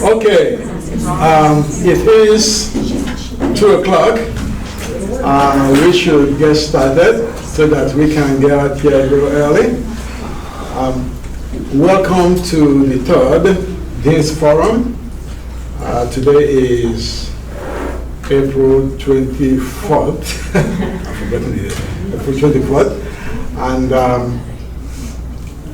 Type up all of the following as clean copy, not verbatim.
Okay, it is 2 o'clock. We should get started so that we can get out here a little early. Welcome to the 3rd Dean's Forum. Today is April 24th. I've forgotten it. April 24th. And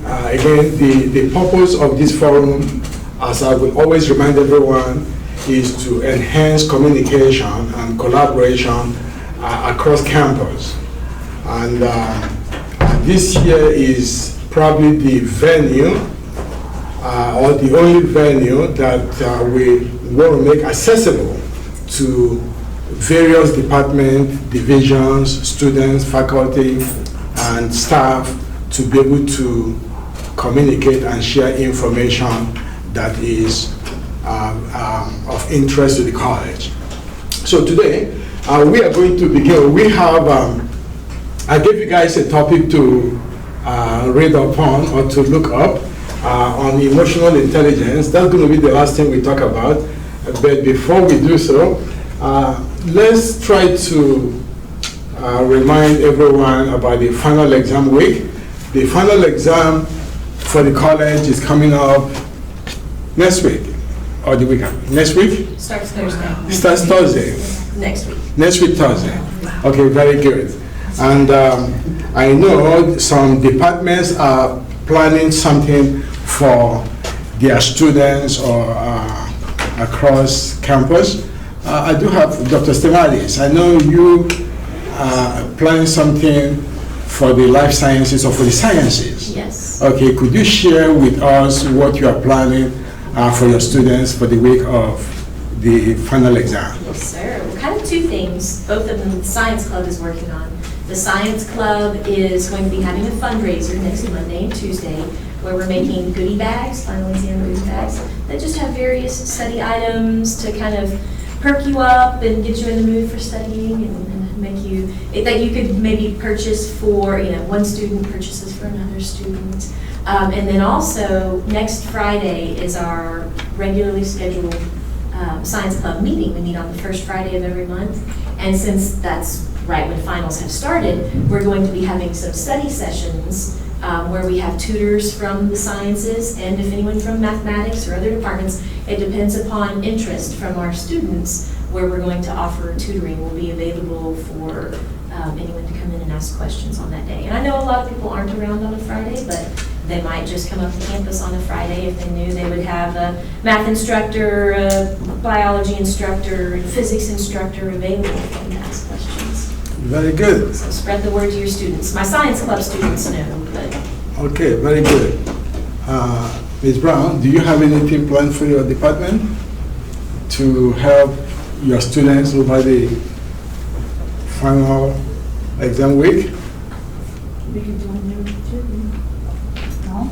again, the purpose of this forum, as I will always remind everyone, is to enhance communication and collaboration across campus. And this year is probably the venue, or the only venue that we want to make accessible to various departments, divisions, students, faculty, and staff to be able to communicate and share information that is of interest to the college. So today, we are going to begin. We have, I gave you guys a topic to read upon or to look up on emotional intelligence. That's going to be the last thing we talk about. But before we do so, let's try to remind everyone about the final exam week. The final exam for the college is coming up next week, or the weekend. Next week? Starts Thursday. Starts Thursday. Next week. Next week, Thursday. Okay, very good. And I know some departments are planning something for their students or across campus. I do have Dr. Stemalis. I know you are planning something for the life sciences or for the sciences. Yes. Okay, could you share with us what you are planning for your students for the week of the final exam? Yes, sir. Well, kind of 2 things. Both of them the Science Club is working on. The Science Club is going to be having a fundraiser next Monday and Tuesday where we're making goodie bags, final exam goodie bags, that just have various study items to kind of perk you up and get you in the mood for studying and make you, that you could maybe purchase for, one student purchases for another student. And then also, next Friday is our regularly scheduled Science Club meeting. We meet on the first Friday of every month. And since that's right when finals have started, we're going to be having some study sessions where we have tutors from the sciences and if anyone from mathematics or other departments, it depends upon interest from our students where we're going to offer tutoring will be available for anyone to come in and ask questions on that day. And I know a lot of people aren't around on a Friday, but they might just come up to campus on a Friday if they knew they would have a math instructor, a biology instructor, and physics instructor available for them to ask questions. Very good. So spread the word to your students. My Science Club students know, but. Okay, very good. Ms. Brown, do you have anything planned for your department to help your students over the final exam week? We can do a new tutoring. No?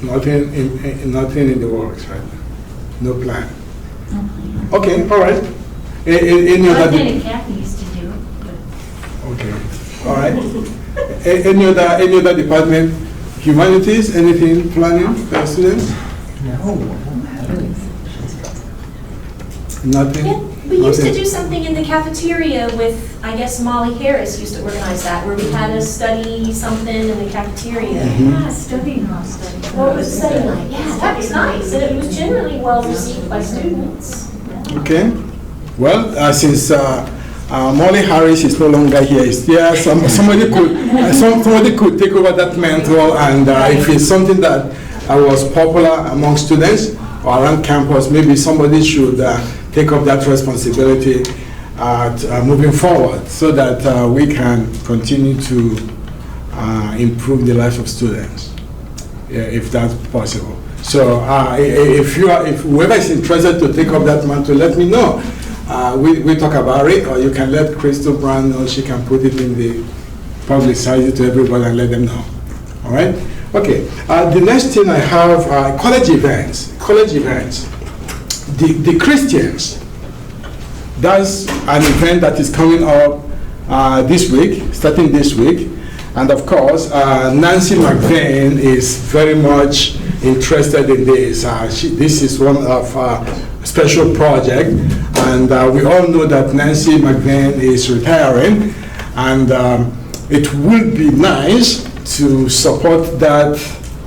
Nothing in the works right now. No plan. No plan. Okay, all right. Any One other? thing Kathy used to do. Okay, all right. Any other department? Humanities? Anything planning for students? Nothing. Yeah, we used to do something in the cafeteria with, I guess Molly Harris used to organize that, where we had to study something in the cafeteria. Yeah, study hall. What was study night? Yeah, that was nice, and it was generally well received by students. Okay. Well, since Molly Harris is no longer here, is there somebody could take over that mantle, and if it's something that was popular among students or around campus, maybe somebody should take up that responsibility moving forward so that we can continue to improve the lives of students, if that's possible. So if whoever is interested to take up that mantle, let me know. We talk about it, or you can let Crystal Brown know. She can put it in the publicize it to everybody and let them know. All right? Okay. The next thing I have college events. College events. The Christians. That's an event that is coming up this week, starting this week. And of course, Nancy McVeigh is very much interested in this. This is one of our special project, and we all know that Nancy McVeigh is retiring, and it would be nice to support that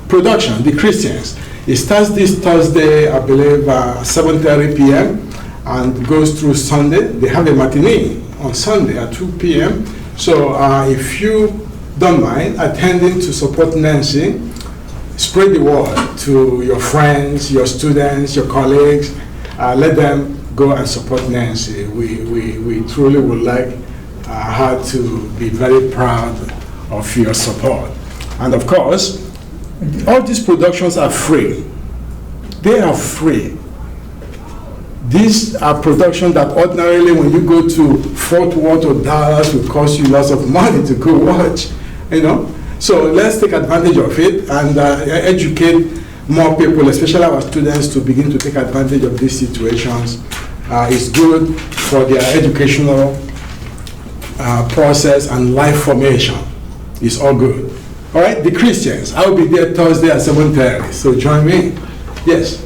production, the Christians. It starts this Thursday, I believe, 7:30 p.m. and goes through Sunday. They have a matinee on Sunday at 2 p.m. So if you don't mind attending to support Nancy, spread the word to your friends, your students, your colleagues. Let them go and support Nancy. We truly would like her to be very proud of your support. And of course, all these productions are free. They are free. These are productions that ordinarily when you go to Fort Worth or Dallas would cost you lots of money to go watch, you know. So let's take advantage of it and educate more people, especially our students, to begin to take advantage of these situations. It's good for their educational process and life formation. It's all good. All right, the Christians, I'll be there Thursday at 7:30, so join me. Yes?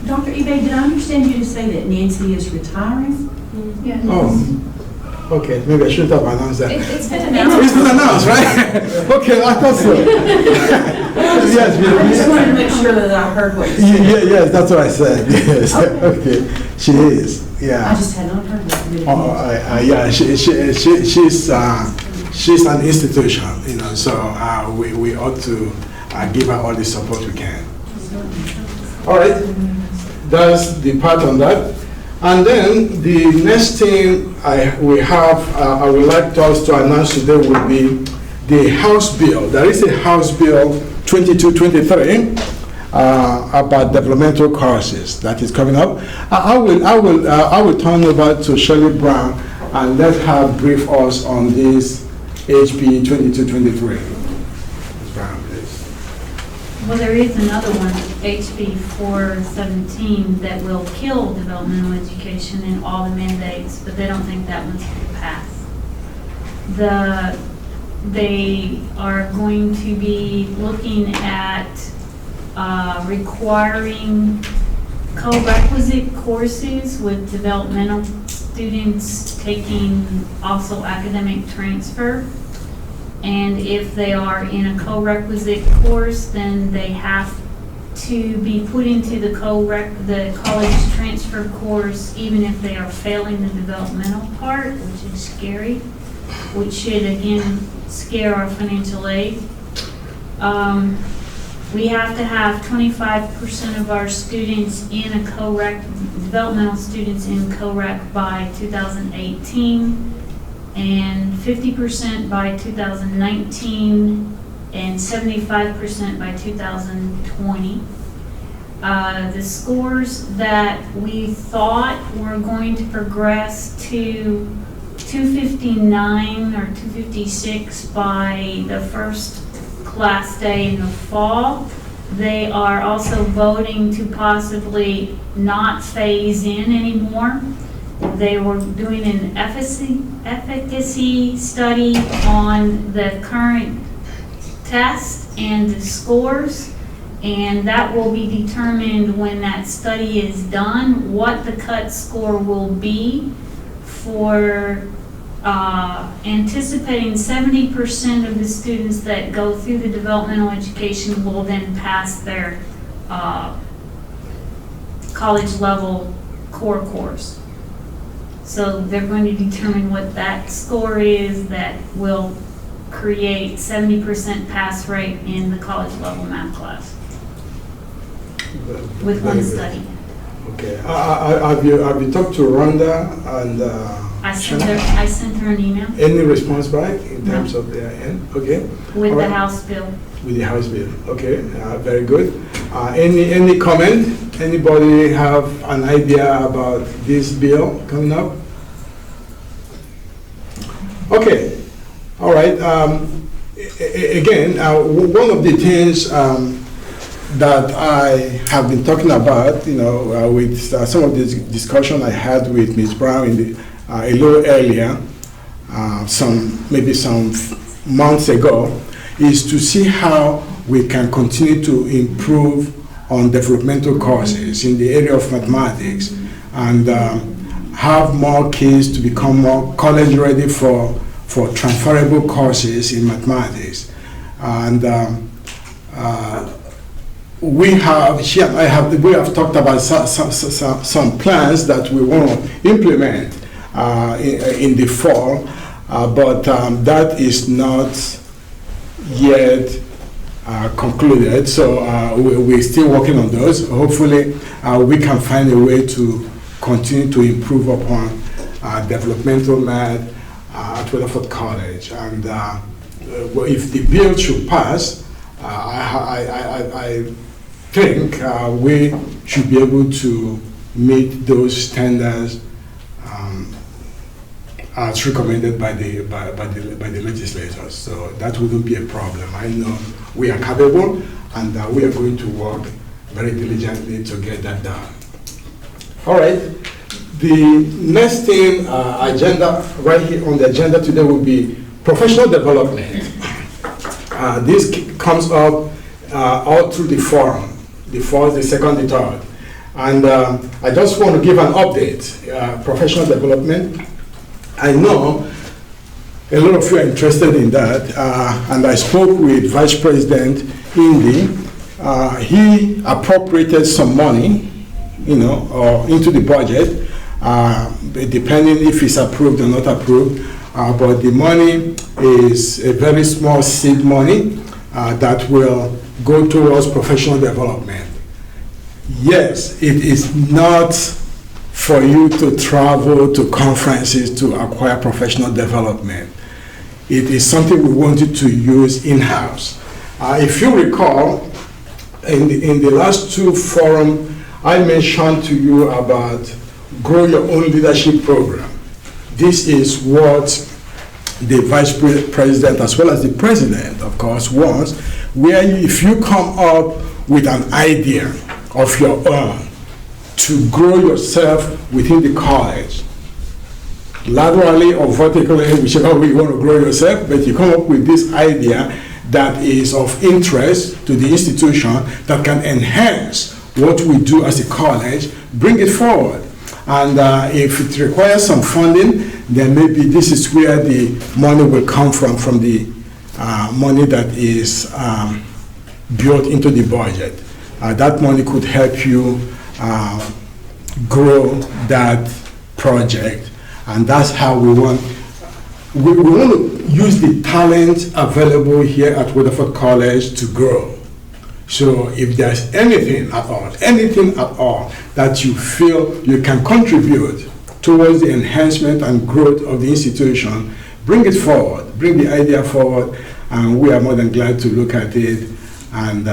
Dr. Ebe, did I understand you to say that Nancy is retiring? Yeah. Oh, okay, maybe I should have announced that. It's been announced. It's been announced, right? Okay, I thought so. Yes, I just wanted to make sure that I heard what you said. yes, that's what I said. Yes, okay. She is. Yeah. I just had not heard that. Yeah, she's an institution, you know. So we ought to give her all the support we can. All right, that's the part on that. And then the next thing I would like us to announce today will be the House bill. There is a House bill 2223 about developmental courses that is coming up. I will turn over to Shirley Brown and let her brief us on this HB 2223. Ms. Brown, please. Well, there is another one, HB 417, that will kill developmental education and all the mandates, but they don't think that one's going to pass. They are going to be looking at requiring co-requisite courses with developmental students taking also academic transfer. And if they are in a co-requisite course, then they have to be put into the college transfer course, even if they are failing the developmental part, which is scary, which should again scare our financial aid. We have to have 25% of our students in a developmental students in co-rec by 2018. And 50% by 2019, and 75% by 2020. The scores that we thought were going to progress to 259 or 256 by the first class day in the fall, they are also voting to possibly not phase in anymore. They were doing an efficacy study on the current test and the scores, and that will be determined when that study is done, what the cut score will be for anticipating 70% of the students that go through the developmental education will then pass their college level core course. So they're going to determine what that score is that will create 70% pass rate in the college level math class with one study. Okay. Have you talked to Rhonda and I sent her an email. Any response back in terms of their end? Okay. With All the right. House bill. With the House bill. Okay. Very good. Any comment? Anybody have an idea about this bill coming up? Okay. All right. Again, one of the things that I have been talking about, you know, with some of the discussion I had with Ms. Brown a little earlier, maybe some months ago, is to see how we can continue to improve on developmental courses in the area of mathematics and have more kids to become more college ready for transferable courses in mathematics. And we have talked about some plans that we want to implement in the fall, but that is not yet concluded. So we're still working on those. Hopefully, we can find a way to continue to improve upon developmental math at Weatherford College. And if the bill should pass, I think we should be able to meet those standards as recommended by the legislators. So that wouldn't be a problem. I know we are capable, and we are going to work very diligently to get that done. All right. The next thing agenda right here on the agenda today will be professional development. This comes up all through the forum, the first, the second, the third. And I just want to give an update. Professional development, I know a lot of you are interested in that, and I spoke with Vice President Indy. He appropriated some money, into the budget, depending if it's approved or not approved. But the money is a very small seed money that will go towards professional development. Yes, it is not for you to travel to conferences to acquire professional development. It is something we wanted to use in-house. If you recall, in the last two forums, I mentioned to you about Grow Your Own Leadership Program. This is what the Vice President, as well as the President, of course, wants, where if you come up with an idea of your own to grow yourself within the college, laterally or vertically, whichever way you want to grow yourself, but you come up with this idea that is of interest to the institution that can enhance what we do as a college, bring it forward. And if it requires some funding, then maybe this is where the money will come from the money that is built into the budget. That money could help you grow that project. And that's how we want to use the talent available here at Weatherford College to grow. So if there's anything at all that you feel you can contribute towards the enhancement and growth of the institution, bring it forward, bring the idea forward, and we are more than glad to look at it and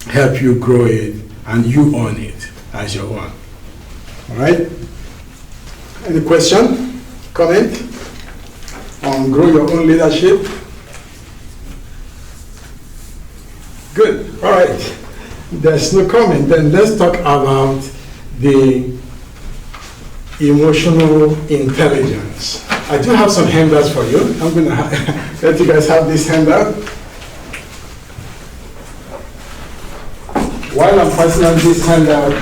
help you grow it, and you own it as your own. All right? Any question, comment on Grow Your Own Leadership? Good. All right. There's no comment. Then let's talk about the emotional intelligence. I do have some handouts for you. I'm going to let you guys have this handout. While I'm passing on this handout,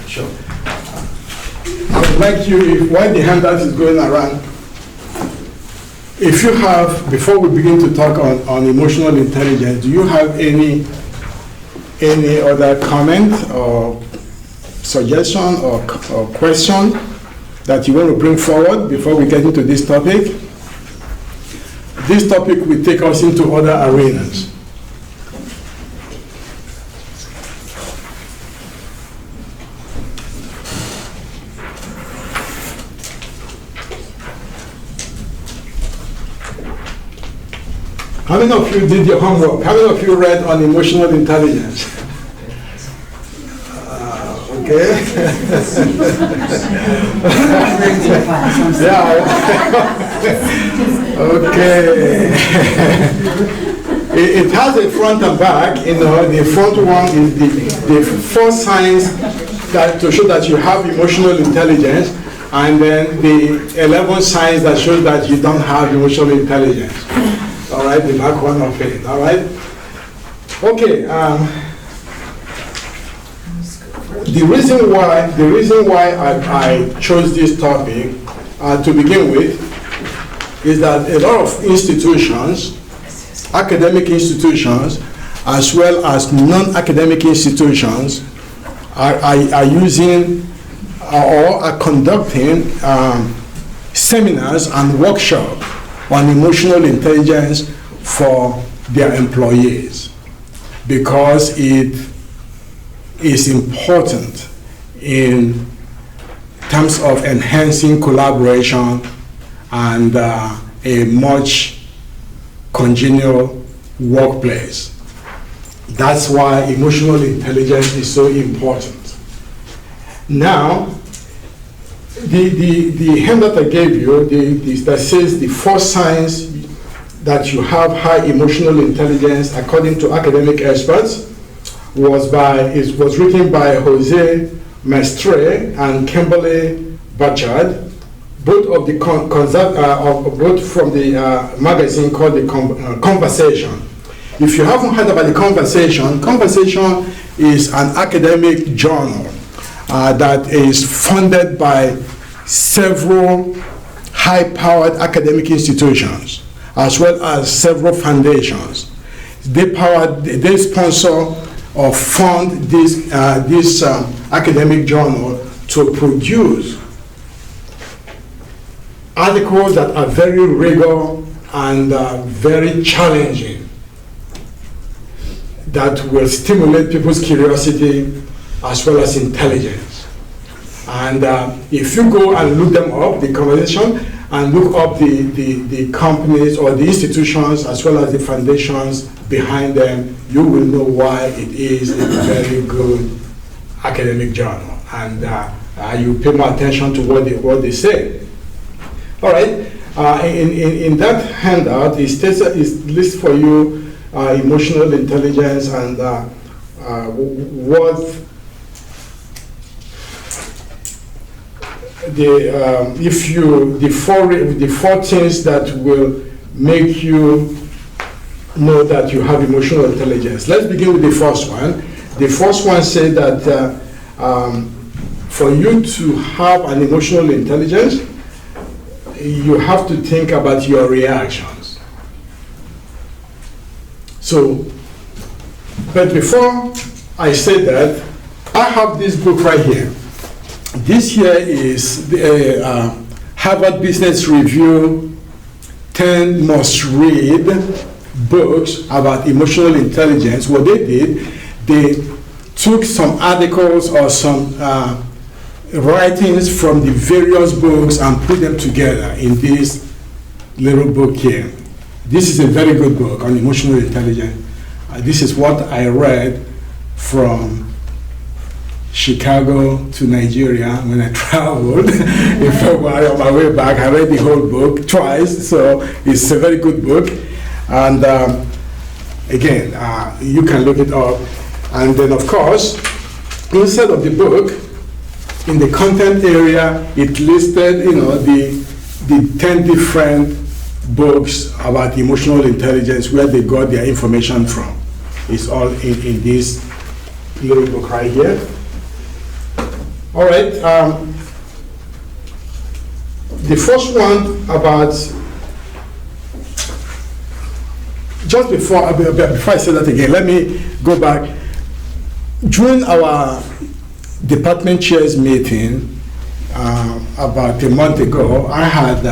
sure. I would like you, while the handout is going around, if you have, before we begin to talk on emotional intelligence, do you have any other comment or suggestion or question that you want to bring forward before we get into this topic? This topic will take us into other arenas. How many of you did your homework? How many of you read on emotional intelligence? Okay. Yeah. Okay. It has a front and back. The front one is the 4 signs that to show that you have emotional intelligence, and then the 11 signs that show that you don't have emotional intelligence. All right, the back one of it. All right. Okay, the reason why I chose this topic to begin with is that a lot of institutions, academic institutions, as well as non-academic institutions, are using or are conducting seminars and workshops on emotional intelligence for their employees, because it is important in terms of enhancing collaboration and a much congenial workplace. That's why emotional intelligence is so important. Now, the handout I gave you that says the 4 signs that you have high emotional intelligence according to academic experts was written by Jose Mestre and Kimberly Burchard, both from the magazine called The Conversation. If you haven't heard about The Conversation, Conversation is an academic journal that is funded by several high-powered academic institutions, as well as several foundations. They sponsor or fund this academic journal to produce articles that are very rigorous and very challenging, that will stimulate people's curiosity as well as intelligence. And if you go and look them up, the conversation, and look up the companies or the institutions as well as the foundations behind them, you will know why it is a very good academic journal. And you pay more attention to what they say. All right. In that handout, it lists for you emotional intelligence and what the four things that will make you know that you have emotional intelligence. Let's begin with the first one. The first one says that for you to have an emotional intelligence, you have to think about your reactions. So, but before I say that, I have this book right here. This here is the Harvard Business Review 10 must-read books about emotional intelligence. What they did, they took some articles or some writings from the various books and put them together in this little book here. This is a very good book on emotional intelligence. This is what I read from Chicago to Nigeria when I traveled in February. On my way back, I read the whole book twice, so it's a very good book. And again, you can look it up. And then, of course, inside of the book, in the content area, it listed, the 10 different books about emotional intelligence, where they got their information from. It's all in this little book right here. All right. The first one about, just before I say that again, let me go back. During our department chairs meeting about a month ago, I had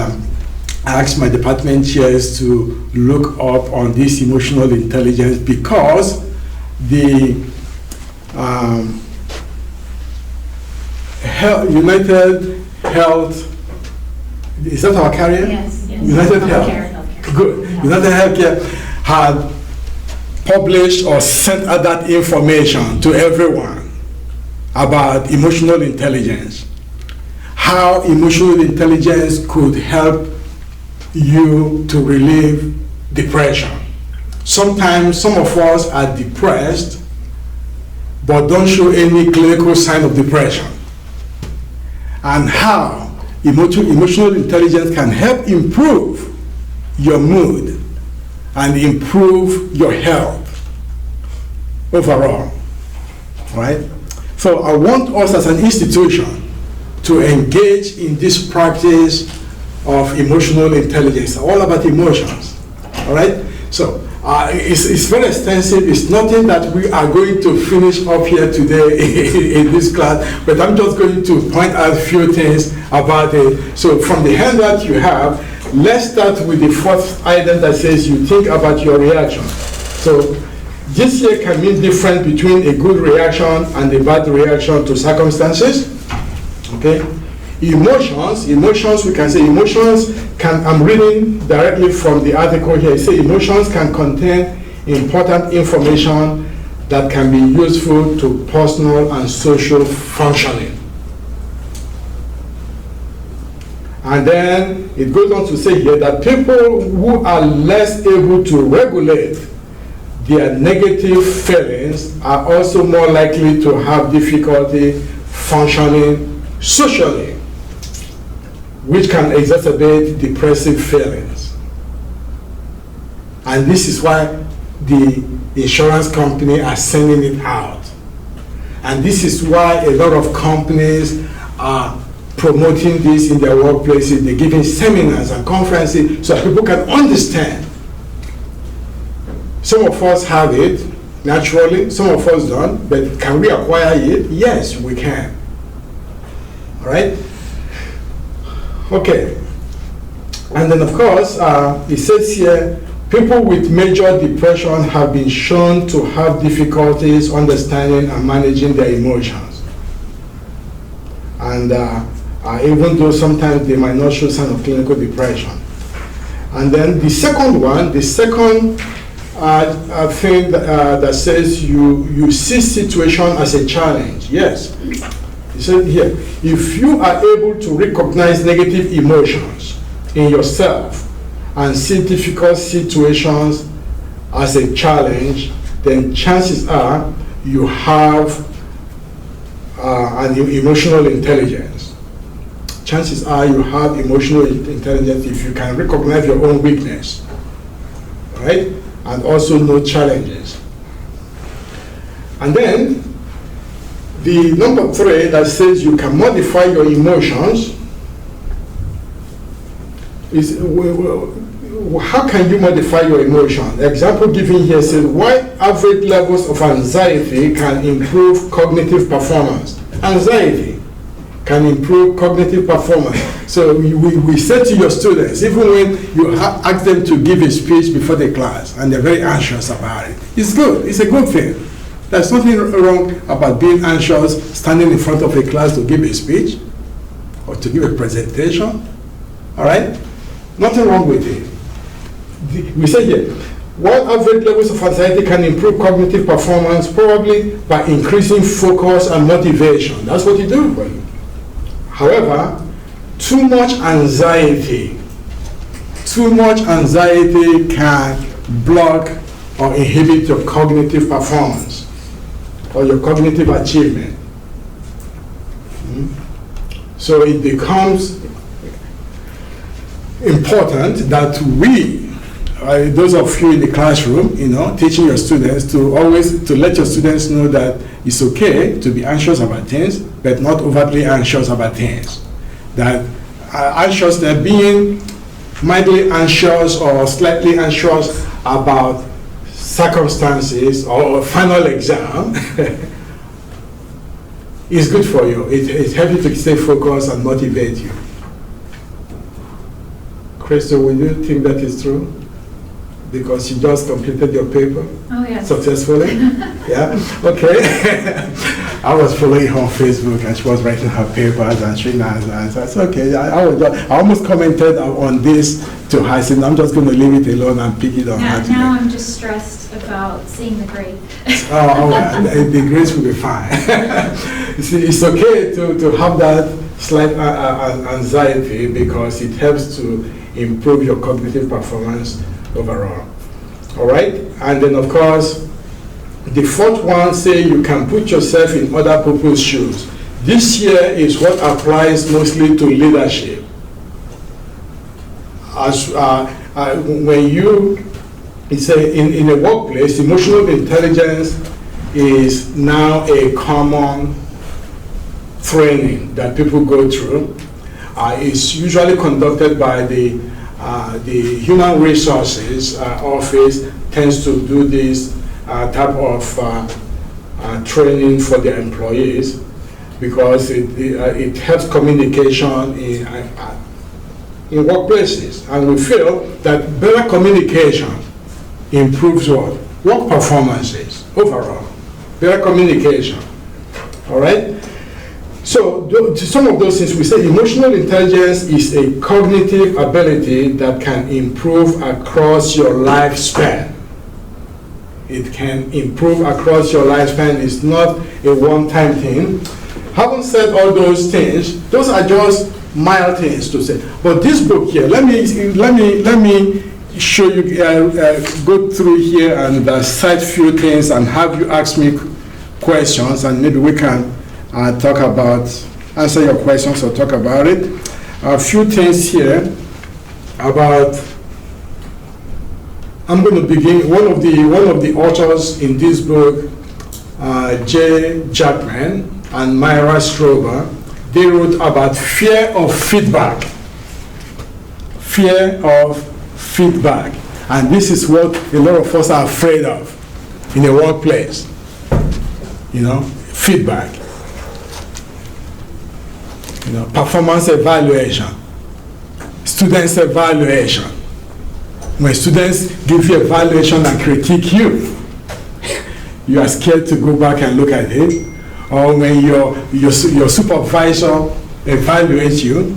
asked my department chairs to look up on this emotional intelligence, because the United Health, is that our carrier? Yes. United Health. Good. Yeah. United Healthcare had published or sent out that information to everyone about emotional intelligence. How emotional intelligence could help you to relieve depression. Sometimes some of us are depressed but don't show any clinical sign of depression. And how emotional intelligence can help improve your mood and improve your health. overall, right? So I want us as an institution to engage in this practice of emotional intelligence, all about emotions, all right? So it's very extensive. It's nothing that we are going to finish up here today in this class, but I'm just going to point out a few things about it. So from the handout you have, let's start with the first item that says you think about your reaction. So this here can mean different between a good reaction and a bad reaction to circumstances, okay? Emotions, we can say emotions can, I'm reading directly from the article here, it says emotions can contain important information that can be useful to personal and social functioning. And then it goes on to say here that people who are less able to regulate their negative feelings are also more likely to have difficulty functioning socially, which can exacerbate depressive feelings. And this is why the insurance company are sending it out. And this is why a lot of companies are promoting this in their workplaces. They're giving seminars and conferences so that people can understand. Some of us have it naturally, some of us don't, but can we acquire it? Yes, we can. All right? Okay, and then of course, it says here, people with major depression have been shown to have difficulties understanding and managing their emotions. And even though sometimes they might not show signs of clinical depression. And then the second one, the second thing that says you see situation as a challenge. Yes. He said here, if you are able to recognize negative emotions in yourself and see difficult situations as a challenge, then chances are you have an emotional intelligence. Chances are you have emotional intelligence if you can recognize your own weakness, right? And also know challenges. And then, the number 3 that says you can modify your emotions is, how can you modify your emotion? Example given here says, why average levels of anxiety can improve cognitive performance. Anxiety can improve cognitive performance. So we say to your students, even when you ask them to give a speech before the class and they're very anxious about it, it's good, it's a good thing. There's nothing wrong about being anxious, standing in front of a class to give a speech or to give a presentation, all right? Nothing wrong with it. We say here, while average levels of anxiety can improve cognitive performance, probably by increasing focus and motivation. That's what you do for you. However, too much anxiety can block or inhibit your cognitive performance or your cognitive achievement. So it becomes important that we, those of you in the classroom, teaching your students to always let your students know that it's okay to be anxious about things, but not overtly anxious about things. That anxious, that being mildly anxious or slightly anxious about circumstances or a final exam is good for you. It helps you to stay focused and motivate you. Crystal, will you think that is true? Because you just completed your paper successfully? Yeah? Okay. I was following her on Facebook and she was writing her papers and she said, okay. I almost commented on this to her. I said, I'm just going to leave it alone and pick it on her. Now I'm just stressed about seeing the grade. The grades will be fine. See, it's okay to have that slight anxiety because it helps to improve your cognitive performance overall. All right? And then, of course, the fourth one say you can put yourself in other people's shoes. This here is what applies mostly to leadership. As when you, it's in a workplace, emotional intelligence is now a common training that people go through. It's usually conducted by the Human Resources Office tends to do this type of training for their employees because it helps communication in workplaces. And we feel that better communication improves what? Work performances overall. Better communication. All right? So some of those things, we say emotional intelligence is a cognitive ability that can improve across your lifespan. It can improve across your lifespan. It's not a one-time thing. Having said all those things, those are just mild things to say. But this book here, let me show you, go through here and cite few things and have you ask me questions, and maybe we can answer your questions or talk about it. A few things here about, I'm going to begin, one of the authors in this book, Jay Jackman and Myra Strober, they wrote about fear of feedback. Fear of feedback. And this is what a lot of us are afraid of in a workplace. Feedback. Performance evaluation, students evaluation. When students give you evaluation and critique you, you are scared to go back and look at it. Or when your supervisor evaluates you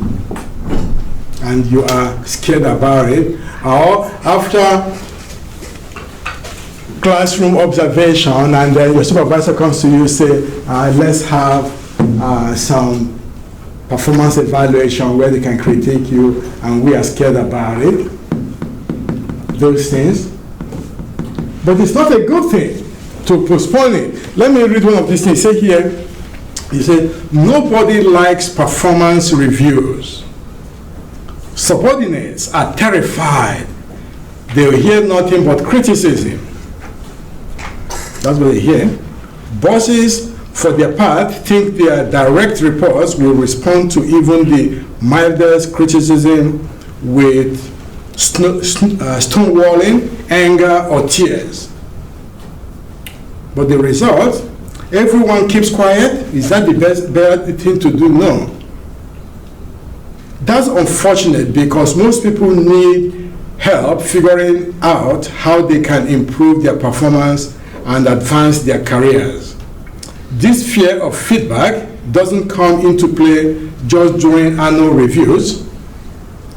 and you are scared about it. Or after classroom observation and then your supervisor comes to you, say, let's have some performance evaluation where they can critique you and we are scared about it. Those things. But it's not a good thing to postpone it. Let me read one of these things. Say here, he said, nobody likes performance reviews. Subordinates are terrified. They will hear nothing but criticism. That's what they hear. Bosses, for their part, think their direct reports will respond to even the mildest criticism with stonewalling, anger, or tears. But the result, everyone keeps quiet. Is that the better thing to do? No. That's unfortunate because most people need help figuring out how they can improve their performance and advance their careers. This fear of feedback doesn't come into play just during annual reviews.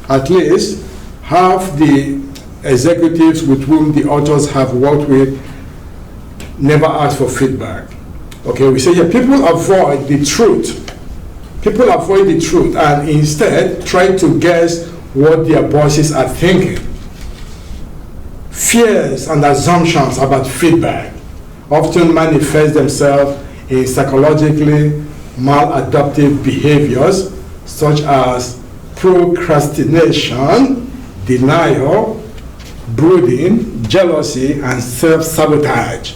At least half the executives with whom the authors have worked with never ask for feedback. Okay, we say here, people avoid the truth. People avoid the truth and instead try to guess what their bosses are thinking. Fears and assumptions about feedback often manifest themselves in psychologically maladaptive behaviors such as procrastination, denial, brooding, jealousy, and self-sabotage.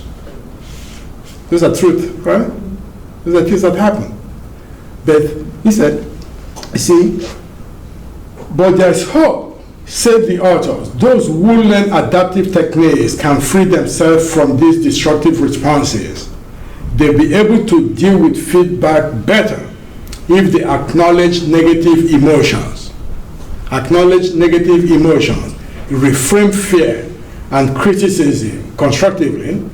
Those are truth, right? Those are things that happen. But he said, you see, but there's hope, said the authors. Those who learn adaptive techniques can free themselves from these destructive responses. They'll be able to deal with feedback better if they acknowledge negative emotions. Acknowledge negative emotions, reframe fear and criticism constructively,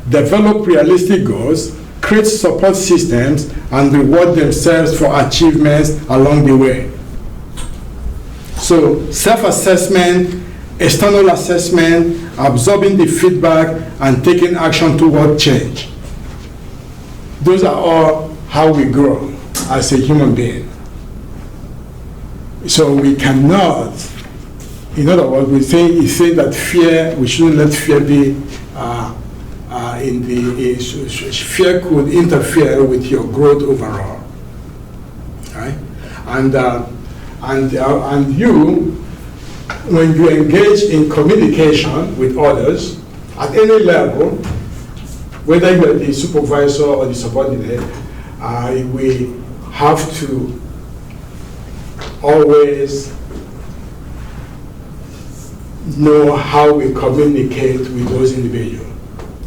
develop realistic goals, create support systems, and reward themselves for achievements along the way. So, self-assessment, external assessment, absorbing the feedback, and taking action toward change. Those are all how we grow as a human being. So we cannot, in other words, we say that fear, we shouldn't let fear be fear could interfere with your growth overall, right? And you, when you engage in communication with others at any level, whether you're the supervisor or the subordinate, we have to always know how we communicate with those individuals.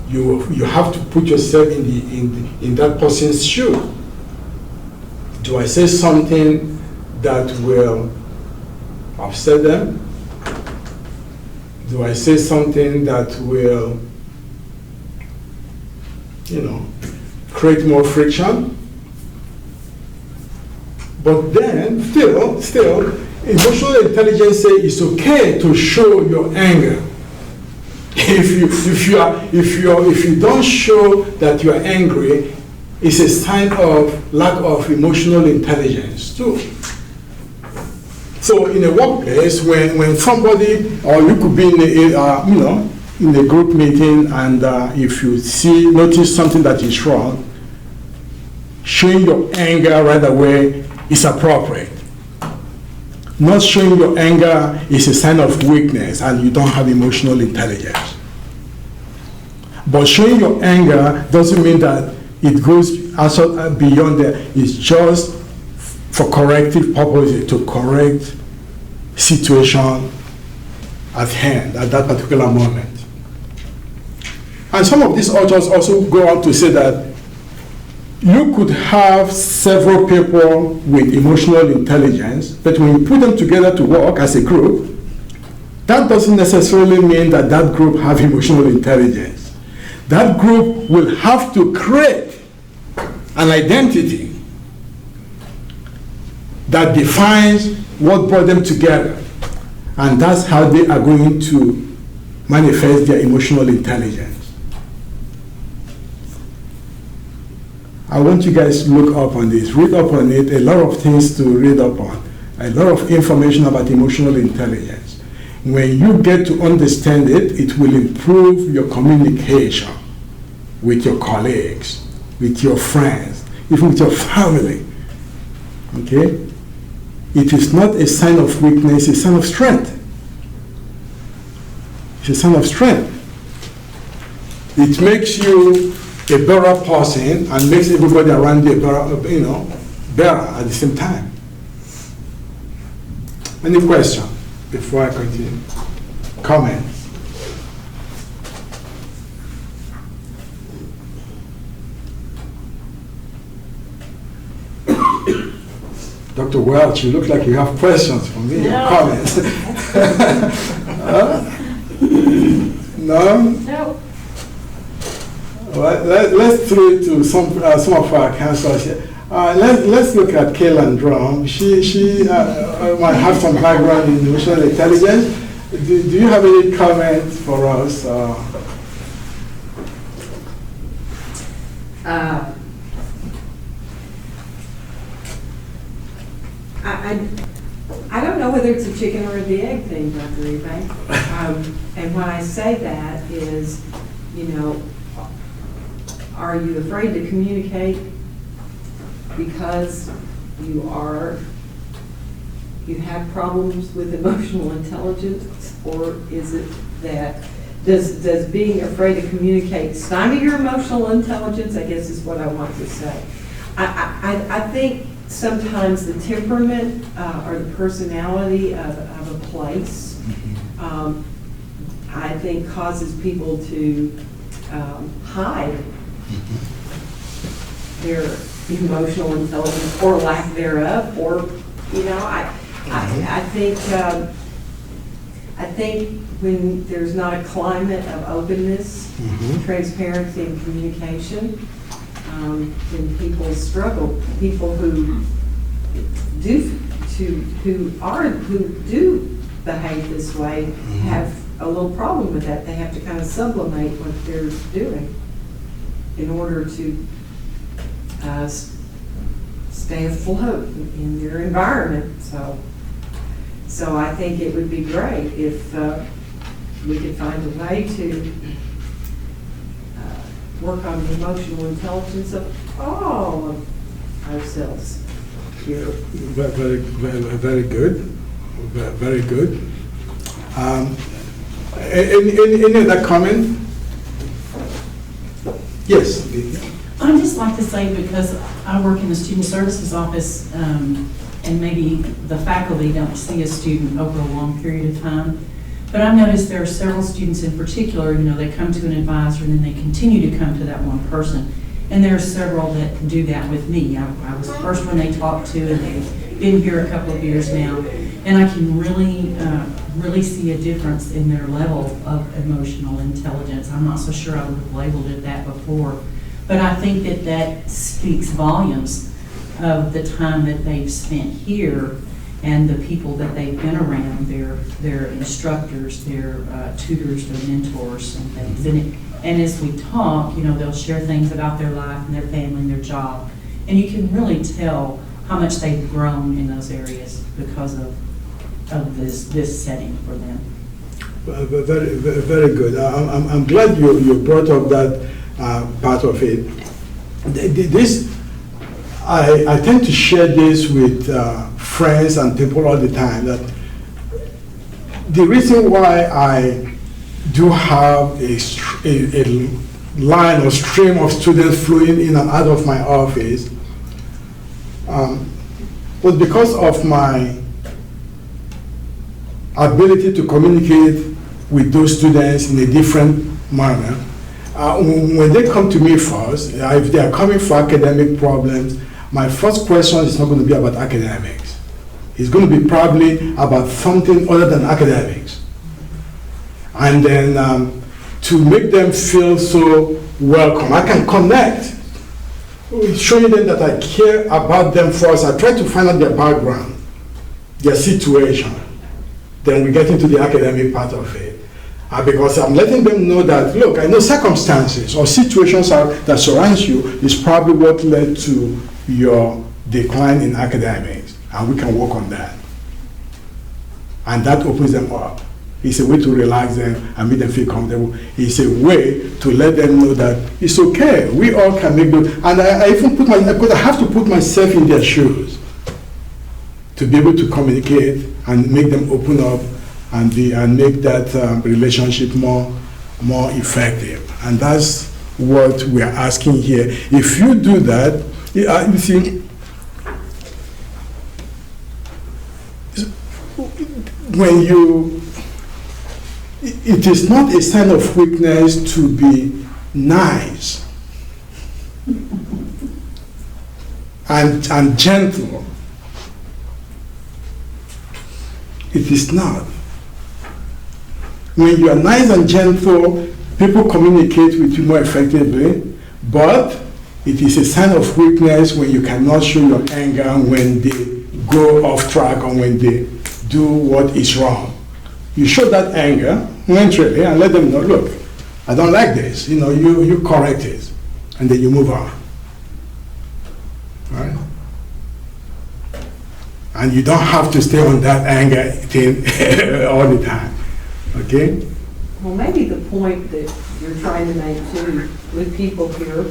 You have to put yourself in that person's shoe. Do I say something that will upset them? Do I say something that will, create more friction? But then, still, emotional intelligence says it's okay to show your anger. If you don't show that you are angry, it's a sign of lack of emotional intelligence too. So in a workplace, when somebody, or you could be in a group meeting, and if you notice something that is wrong, showing your anger right away is appropriate. Not showing your anger is a sign of weakness and you don't have emotional intelligence. But showing your anger doesn't mean that it goes also beyond that. It's just for corrective purposes, to correct situation at hand at that particular moment. And some of these authors also go on to say that you could have several people with emotional intelligence, but when you put them together to work as a group, that doesn't necessarily mean that that group have emotional intelligence. That group will have to create an identity that defines what brought them together. And that's how they are going to manifest their emotional intelligence. I want you guys to look up on this, read up on it, a lot of things to read up on, a lot of information about emotional intelligence. When you get to understand it, it will improve your communication with your colleagues, with your friends, even with your family. Okay? It is not a sign of weakness, it's a sign of strength. It's a sign of strength. It makes you a better person and makes everybody around you better at the same time. Any question before I continue? Comments? Dr. Welch, you look like you have questions for me, or comments. No? No. Well, let's throw it to some of our counselors here. Let's look at Kayla Drum. She might have some background in emotional intelligence. Do you have any comments for us? I don't know whether it's a chicken or the egg thing, Dr. Ebe. And when I say that is, are you afraid to communicate because you have problems with emotional intelligence, or is it that does being afraid to communicate stymie your emotional intelligence? I guess is what I want to say. I think sometimes the temperament or the personality of a place, I think causes people to hide their emotional intelligence or lack thereof, or I think when there's not a climate of openness, transparency, and communication, then people struggle. People who do behave this way have a little problem with that. They have to kind of sublimate what they're doing in order to stay afloat in their environment. So I think it would be great if we could find a way to work on the emotional intelligence of all of ourselves here. Very, very, very good. Very good. Any other comment? Yes. I'd just like to say, because I work in the student services office, and maybe the faculty don't see a student over a long period of time, but I've noticed there are several students in particular, they come to an advisor and then they continue to come to that one person. And there are several that do that with me. I was the first one they talked to, and they've been here a couple of years now. And I can really see a difference in their level of emotional intelligence. I'm not so sure I would have labeled it that before. But I think that speaks volumes of the time that they've spent here and the people that they've been around, their instructors, their tutors, their mentors and things. And as we talk, they'll share things about their life and their family and their job. And you can really tell how much they've grown in those areas because of this setting for them. Very, very good. I'm glad you brought up that part of it. I tend to share this with friends and people all the time, that the reason why I do have a line or stream of students flowing in and out of my office was because of my ability to communicate with those students in a different manner. When they come to me first, if they are coming for academic problems, my first question is not going to be about academics. It's going to be probably about something other than academics. And then to make them feel so welcome, I can connect, showing them that I care about them first. I try to find out their background, their situation. Then we get into the academic part of it. Because I'm letting them know that, look, I know circumstances or situations that surround you is probably what led to your decline in academics, and we can work on that. And that opens them up. It's a way to relax them and make them feel comfortable. It's a way to let them know that it's okay. We all can make those. And I even because I have to put myself in their shoes to be able to communicate and make them open up and make that relationship more effective. And that's what we are asking here. If you do that, you see, it is not a sign of weakness to be nice and gentle. It is not. When you are nice and gentle, people communicate with you more effectively, but it is a sign of weakness when you cannot show your anger when they go off track or when they do what is wrong. You show that anger momentarily and let them know, look, I don't like this. You correct it, and then you move on. All right? And you don't have to stay on that anger thing all the time. Okay? Well, maybe the point that you're trying to make too with people here,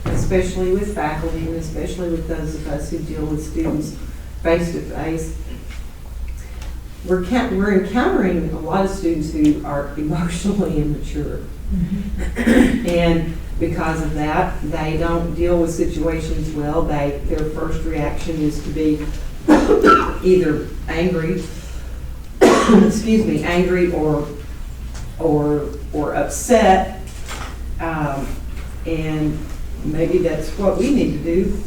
especially with faculty and especially with those of us who deal with students face to face, we're encountering a lot of students who are emotionally immature. Mm-hmm. And because of that, they don't deal with situations well. Their first reaction is to be either angry, angry or upset, and maybe that's what we need to do,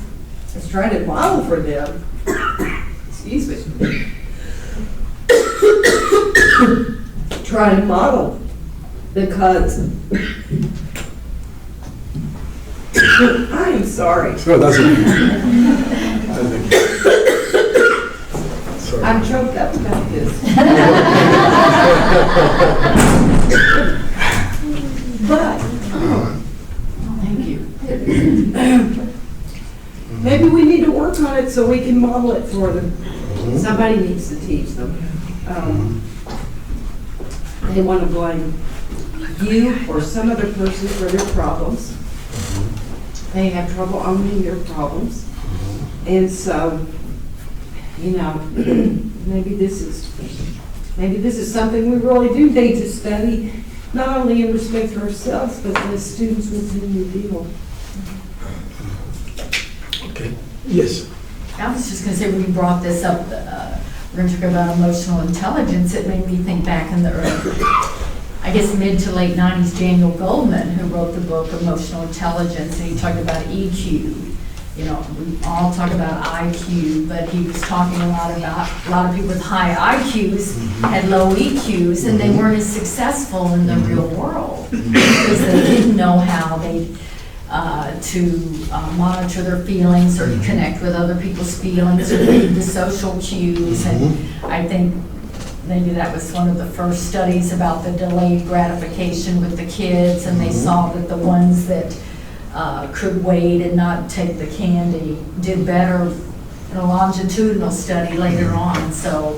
is try to model for them. Excuse me. Try to model, because I am sorry. Oh, that's okay. Sorry. I'm choked up about this. But, thank you. Maybe we need to work on it so we can model it for them. Mm-hmm. Somebody needs to teach them. They want to blame you or some other person for their problems. They have trouble owning their problems. And so, maybe this is something we really do need to study not only in respect to ourselves, but the students within the deal. Okay. Yes. I was just going to say, when you brought this up, we're going to talk about emotional intelligence, it made me think back in the I guess mid to late 90s, Daniel Goleman, who wrote the book Emotional Intelligence, and he talked about EQ. You know, we all talk about IQ, but he was talking a lot about a lot of people with high IQs had low EQs, and they weren't as successful in the real world because they didn't know how to monitor their feelings or to connect with other people's feelings or read the social cues. And I think maybe that was one of the first studies about the delayed gratification with the kids, and they saw that the ones that could wait and not take the candy did better in a longitudinal study later on. So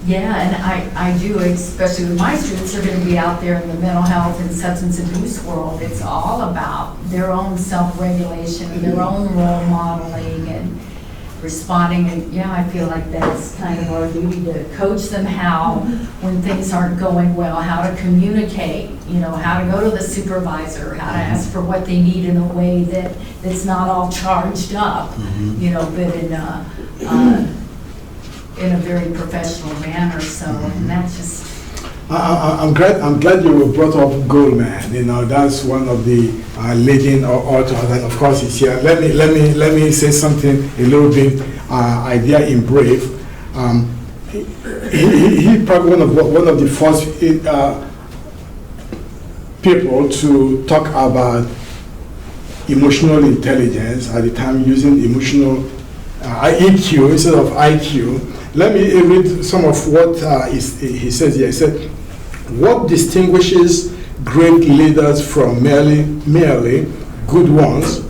yeah, and I do, especially with my students, are going to be out there in the mental health and substance abuse world. It's all about their own self-regulation, their own role modeling and responding. And yeah, I feel like that's kind of our duty to coach them how, when things aren't going well, how to communicate, you know, how to go to the supervisor, how to ask for what they need in a way that's not all charged up, you know, but in a very professional manner. So, and that's just. I'm glad you brought up Goldman. You know, that's one of the leading authors, and of course he's here. Let me say something a little bit idea in brief. He probably one of the first people to talk about emotional intelligence at the time, using emotional EQ instead of IQ. Let me read some of what he says here. He said, "What distinguishes great leaders from merely good ones?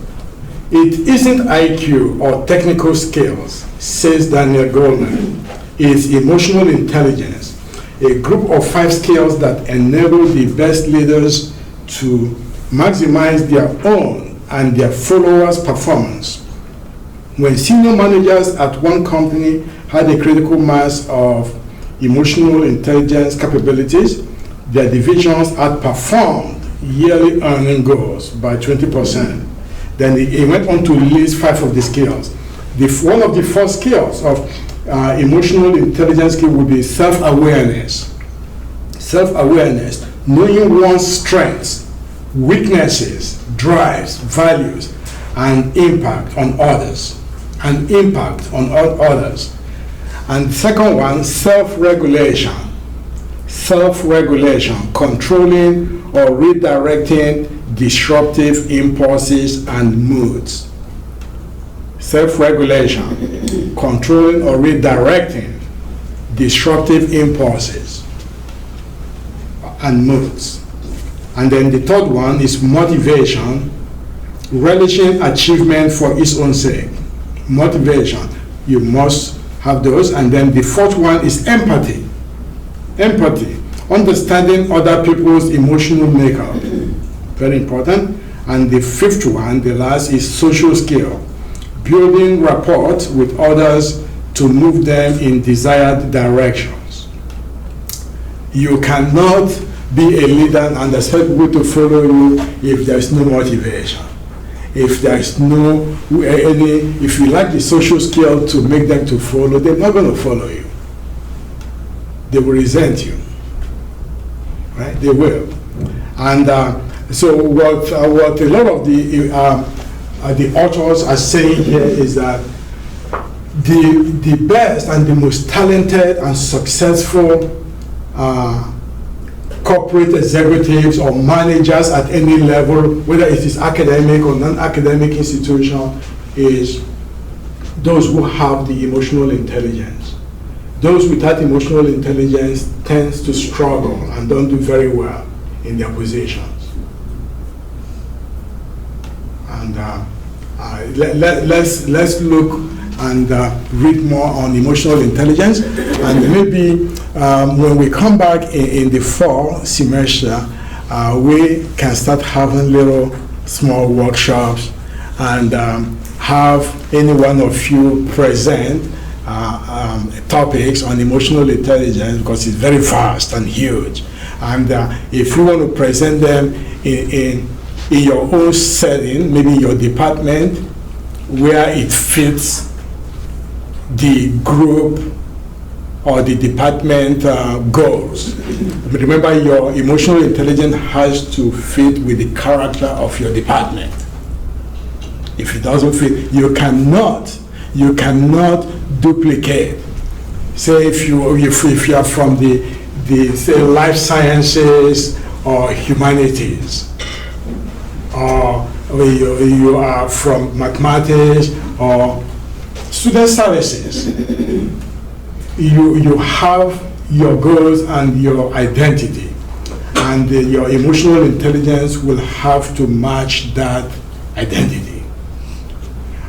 It isn't IQ or technical skills," says Daniel Goleman. "It's emotional intelligence, a group of 5 skills that enable the best leaders to maximize their own and their followers' performance. When senior managers at one company had a critical mass of emotional intelligence capabilities, their divisions outperformed yearly earning goals by 20%. Then he went on to list 5 of the skills. One of the first skills of emotional intelligence skill would be self-awareness. Self-awareness, knowing one's strengths, weaknesses, drives, values, and impact on others. And the second one, self-regulation. Self-regulation, controlling or redirecting disruptive impulses and moods. Self-regulation, controlling or redirecting disruptive impulses and moods. And then the third one is motivation, relishing achievement for its own sake. Motivation, you must have those. And then the fourth one is empathy. Empathy, understanding other people's emotional makeup. Very important. And the fifth one, the last, is social skill, building rapport with others to move them in desired directions. You cannot be a leader and expect people to follow you if there's no motivation. If there's if you lack the social skill to make them to follow, they're not going to follow you. They will resent you, right? They will. And so what a lot of the authors are saying here is that the best and the most talented and successful corporate executives or managers at any level, whether it is academic or non-academic institution, is those who have the emotional intelligence. Those without emotional intelligence tends to struggle and don't do very well in their positions. And let's look and read more on emotional intelligence, and maybe when we come back in the fall semester, we can start having little small workshops and have any one of you present topics on emotional intelligence, because it's very vast and huge, And if you want to present them in your own setting, maybe your department, where it fits the group or the department goals. Remember, your emotional intelligence has to fit with the character of your department. If it doesn't fit, you cannot duplicate. Say if you are from the say life sciences or humanities, or you are from mathematics or student services, you have your goals and your identity, and your emotional intelligence will have to match that identity.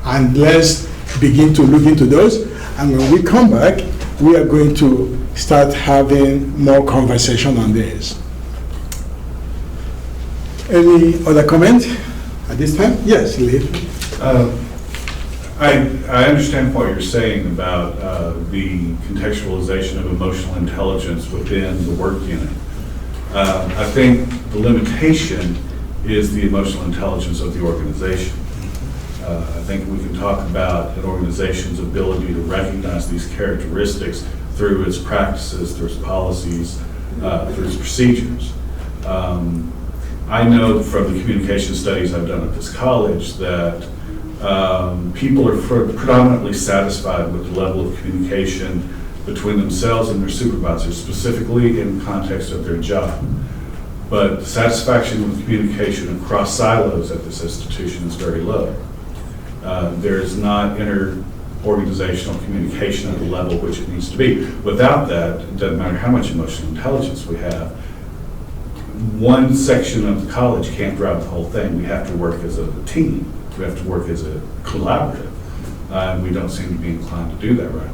And let's begin to look into those, and when we come back, we are going to start having more conversation on this. Any other comment at this time? Yes, Lee. I understand what you're saying about the contextualization of emotional intelligence within the work unit. I think the limitation is the emotional intelligence of the organization. I think we can talk about an organization's ability to recognize these characteristics through its practices, through its policies, through its procedures. I know from the communication studies I've done at this college that people are predominantly satisfied with the level of communication between themselves and their supervisors, specifically in context of their job. But satisfaction with communication across silos at this institution is very low. There is not inter-organizational communication at the level which it needs to be. Without that, it doesn't matter how much emotional intelligence we have. One section of the college can't drive the whole thing. We have to work as a team. We have to work as a collaborative. And we don't seem to be inclined to do that right now.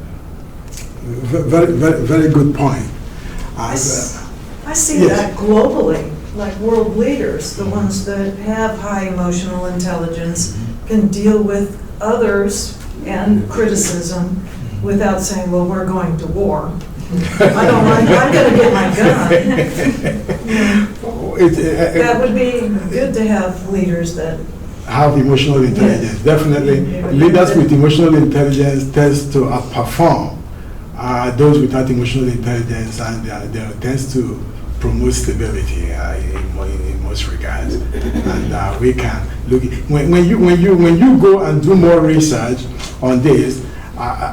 Very good point. I see that globally, like world leaders, the ones that have high emotional intelligence can deal with others and criticism without saying, well, we're going to war. I don't like, I'm going to get my gun. That would be good to have leaders that have emotional intelligence. Yes. Definitely. Leaders with emotional intelligence tend to outperform those without emotional intelligence, and they tend to promote stability in most regards. And we can look when you go and do more research on this.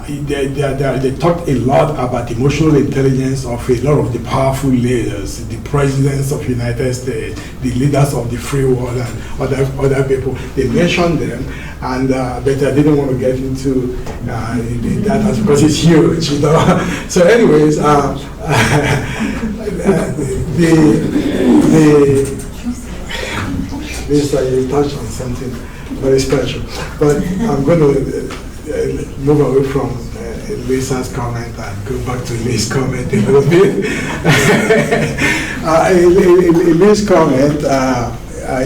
They talk a lot about emotional intelligence of a lot of the powerful leaders, the presidents of the United States, the leaders of the free world, and other people. They mentioned them, and but I didn't want to get into that because it's huge, you know. So, anyways, you touched on something very special, but I'm going to move away from Lisa's comment and go back to Lisa's comment a little bit. Lisa's comment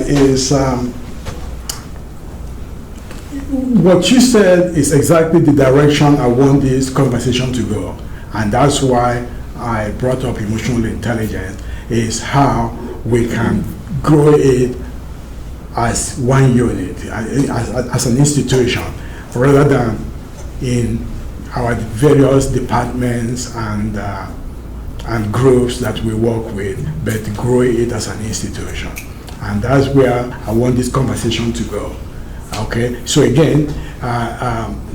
is what you said is exactly the direction I want this conversation to go, and that's why I brought up emotional intelligence, is how we can grow it as one unit, as an institution, rather than in our various departments and groups that we work with, but grow it as an institution. And that's where I want this conversation to go. Okay, so again,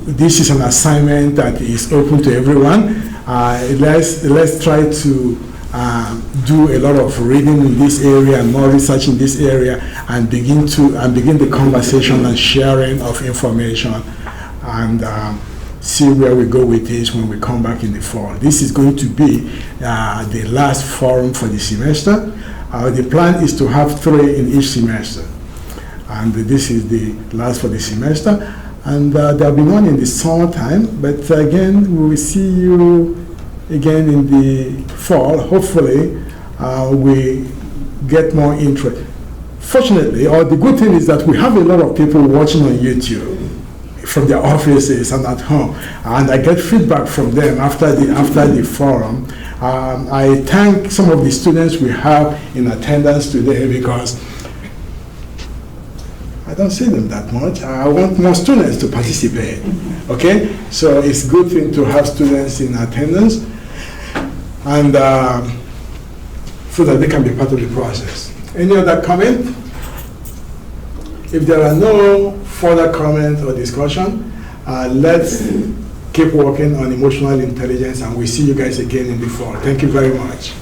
this is an assignment that is open to everyone. Let's try to do a lot of reading in this area and more research in this area, and begin the conversation and sharing of information, and see where we go with this when we come back in the fall. This is going to be the last forum for the semester. The plan is to have 3 in each semester, and this is the last for the semester. And there'll be one in the summertime, but again, we will see you again in the fall. Hopefully, we get more interest. Fortunately, or the good thing is that we have a lot of people watching on YouTube. from their offices and at home, and I get feedback from them after the forum. I thank some of the students we have in attendance today because I don't see them that much. I want more students to participate. Okay, so it's a good thing to have students in attendance, and so that they can be part of the process. Any other comment? If there are no further comment or discussion, let's keep working on emotional intelligence, and we'll see you guys again in the fall. Thank you very much.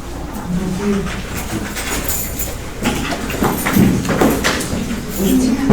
Thank you.